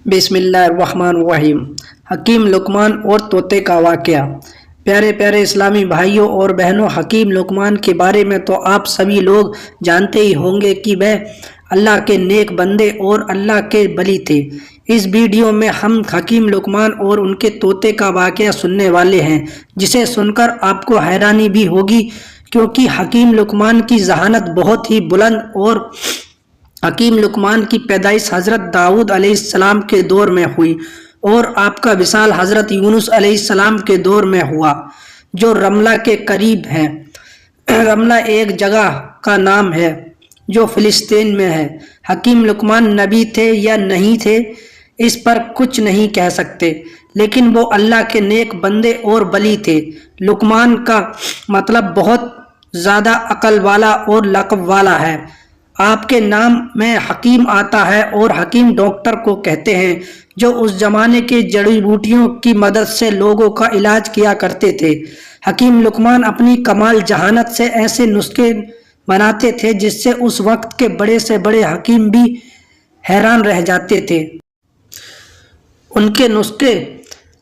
بسم اللہ الرحمن الرحیم۔ حکیم لقمان اور طوطے کا واقعہ۔ پیارے پیارے اسلامی بھائیوں اور بہنوں، حکیم لقمان کے بارے میں تو آپ سبھی لوگ جانتے ہی ہوں گے کہ وہ اللہ کے نیک بندے اور اللہ کے ولی تھے۔ اس ویڈیو میں ہم حکیم لقمان اور ان کے طوطے کا واقعہ سننے والے ہیں، جسے سن کر آپ کو حیرانی بھی ہوگی، کیونکہ حکیم لقمان کی ذہانت بہت ہی بلند اور حکیم لقمان کی پیدائش حضرت داؤد علیہ السلام کے دور میں ہوئی اور آپ کا وصال حضرت یونس علیہ السلام کے دور میں ہوا، جو رملہ کے قریب ہے۔ رملہ ایک جگہ کا نام ہے جو فلسطین میں ہے۔ حکیم لقمان نبی تھے یا نہیں تھے، اس پر کچھ نہیں کہہ سکتے، لیکن وہ اللہ کے نیک بندے اور ولی تھے۔ لقمان کا مطلب بہت زیادہ عقل والا اور لقب والا ہے۔ آپ کے نام میں حکیم آتا ہے، اور حکیم ڈاکٹر کو کہتے ہیں جو اس زمانے کے جڑی بوٹیوں کی مدد سے لوگوں کا علاج کیا کرتے تھے۔ حکیم لقمان اپنی کمال ذہانت سے ایسے نسخے بناتے تھے جس سے اس وقت کے بڑے سے بڑے حکیم بھی حیران رہ جاتے تھے۔ ان کے نسخے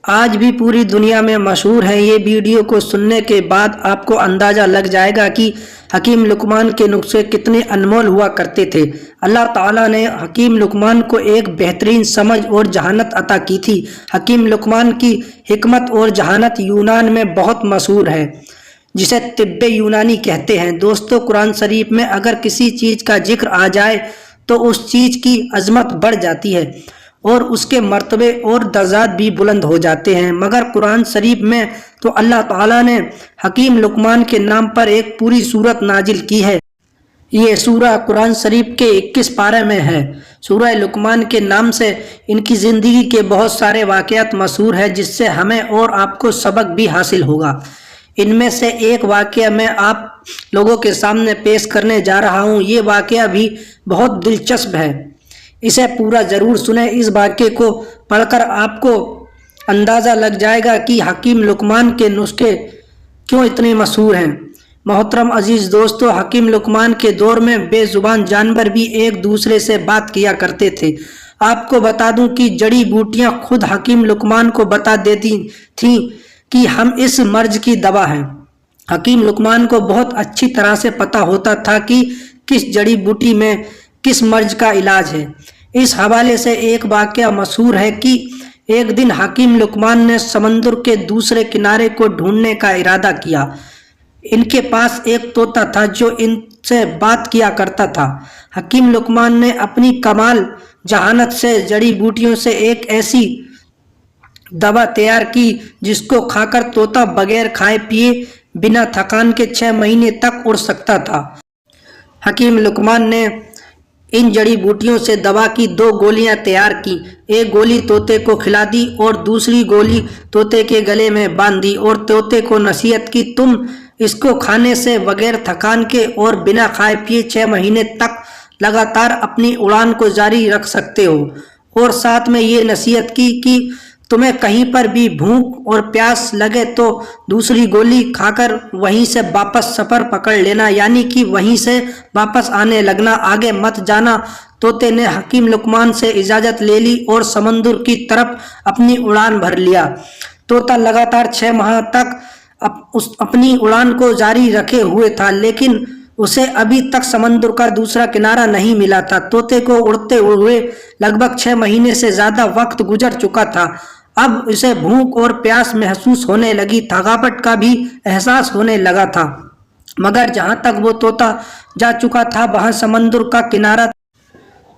آج بھی پوری دنیا میں مشہور ہیں۔ یہ ویڈیو کو سننے کے بعد آپ کو اندازہ لگ جائے گا کہ حکیم لقمان کے نسخے کتنے انمول ہوا کرتے تھے۔ اللہ تعالیٰ نے حکیم لقمان کو ایک بہترین سمجھ اور ذہانت عطا کی تھی۔ حکیم لقمان کی حکمت اور ذہانت یونان میں بہت مشہور ہے، جسے طب یونانی کہتے ہیں۔ دوستو، قرآن شریف میں اگر کسی چیز کا ذکر آ جائے تو اس چیز کی عظمت بڑھ جاتی ہے اور اس کے مرتبے اور درجات بھی بلند ہو جاتے ہیں، مگر قرآن شریف میں تو اللہ تعالیٰ نے حکیم لقمان کے نام پر ایک پوری سورت نازل کی ہے۔ یہ سورہ قرآن شریف کے 21 پارے میں ہے۔ سورہ لقمان کے نام سے ان کی زندگی کے بہت سارے واقعات مشہور ہیں، جس سے ہمیں اور آپ کو سبق بھی حاصل ہوگا۔ ان میں سے ایک واقعہ میں آپ لوگوں کے سامنے پیش کرنے جا رہا ہوں۔ یہ واقعہ بھی بہت دلچسپ ہے، اسے پورا ضرور سنیں۔ اس واقعے کو پڑھ کر آپ کو اندازہ لگ جائے گا کہ حکیم لقمان کے نسخے کیوں اتنے مشہور ہیں۔ محترم عزیز دوستو، حکیم لقمان کے دور میں بے زبان جانور بھی ایک دوسرے سے بات کیا کرتے تھے۔ آپ کو بتا دوں کہ جڑی بوٹیاں خود حکیم لقمان کو بتا دیتی تھیں کہ ہم اس مرض کی دوا ہیں۔ حکیم لقمان کو بہت اچھی طرح سے پتہ ہوتا تھا کہ کس جڑی بوٹی میں کس مرض کا علاج ہے۔ اس حوالے سے ایک واقعہ مشہور ہے کہ ایک دن حکیم لقمان نے سمندر کے دوسرے کنارے کو ڈھونڈنے کا ارادہ کیا۔ ان کے پاس ایک طوطا تھا جو ان سے بات کیا کرتا تھا۔ حکیم لقمان نے اپنی کمال ذہانت سے جڑی بوٹیوں سے ایک ایسی دوا تیار کی جس کو کھا کر طوطا بغیر کھائے پیے بنا تھکان کے 6 مہینے تک اڑ سکتا تھا۔ حکیم لقمان نے ان جڑی بوٹیوں سے دوا کی 2 گولیاں تیار کی۔ ایک گولی طوطے کو کھلا دی اور دوسری گولی طوطے کے گلے میں باندھ دی، اور طوطے کو نصیحت کی، تم اس کو کھانے سے بغیر تھکان کے اور بنا کھائے پیے 6 مہینے تک لگاتار اپنی اڑان کو جاری رکھ سکتے ہو، اور ساتھ میں یہ نصیحت کی کہ تمہیں کہیں پر بھی بھوک اور پیاس لگے تو دوسری گولی کھا کر وہیں سے واپس سفر پکڑ لینا، یعنی کہ وہیں سے واپس آنے لگنا، آگے مت جانا۔ طوطے نے حکیم لقمان سے اجازت لے لی اور سمندر کی طرف اپنی اڑان بھر لیا۔ طوطا لگاتار 6 ماہ تک اپنی اڑان کو جاری رکھے ہوئے تھا، لیکن اسے ابھی تک سمندر کا دوسرا کنارہ نہیں ملا تھا۔ طوطے کو اڑتے ہوئے لگ بھگ 6 مہینے سے زیادہ وقت گزر چکا تھا۔ اب اسے بھوک اور پیاس محسوس ہونے لگی، تھکاوٹ کا بھی احساس ہونے لگا تھا، مگر جہاں تک وہ طوطا جا چکا تھا وہاں سمندر کا کنارہ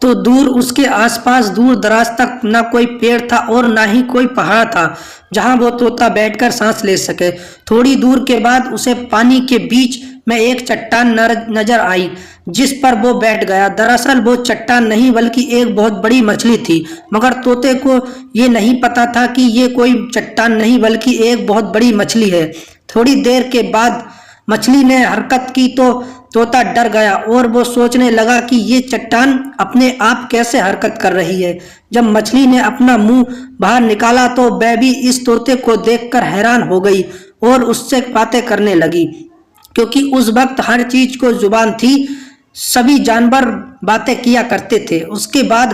تو دور، اس کے آس پاس دور دراز تک نہ کوئی پیڑ تھا اور نہ ہی کوئی پہاڑ تھا جہاں وہ طوطا بیٹھ کر سانس لے سکے۔ تھوڑی دور کے بعد اسے پانی کے بیچ میں ایک چٹان نظر آئی جس پر وہ بیٹھ گیا۔ دراصل وہ چٹان نہیں بلکہ ایک بہت بڑی مچھلی تھی، مگر طوطے کو یہ نہیں پتا تھا کہ یہ کوئی چٹان نہیں بلکہ ایک بہت بڑی مچھلی ہے۔ تھوڑی دیر کے بعد مچھلی نے حرکت کی تو طوطا ڈر گیا اور وہ سوچنے لگا کہ یہ چٹان اپنے آپ کیسے حرکت کر رہی ہے۔ جب مچھلی نے اپنا منہ باہر نکالا تو وہ بھی اس طوطے کو دیکھ کر حیران ہو گئی اور اس سے باتیں کرنے لگی، کیونکہ اس وقت ہر چیز کو زبان تھی، سبھی جانور باتیں کیا کرتے تھے۔ اس کے بعد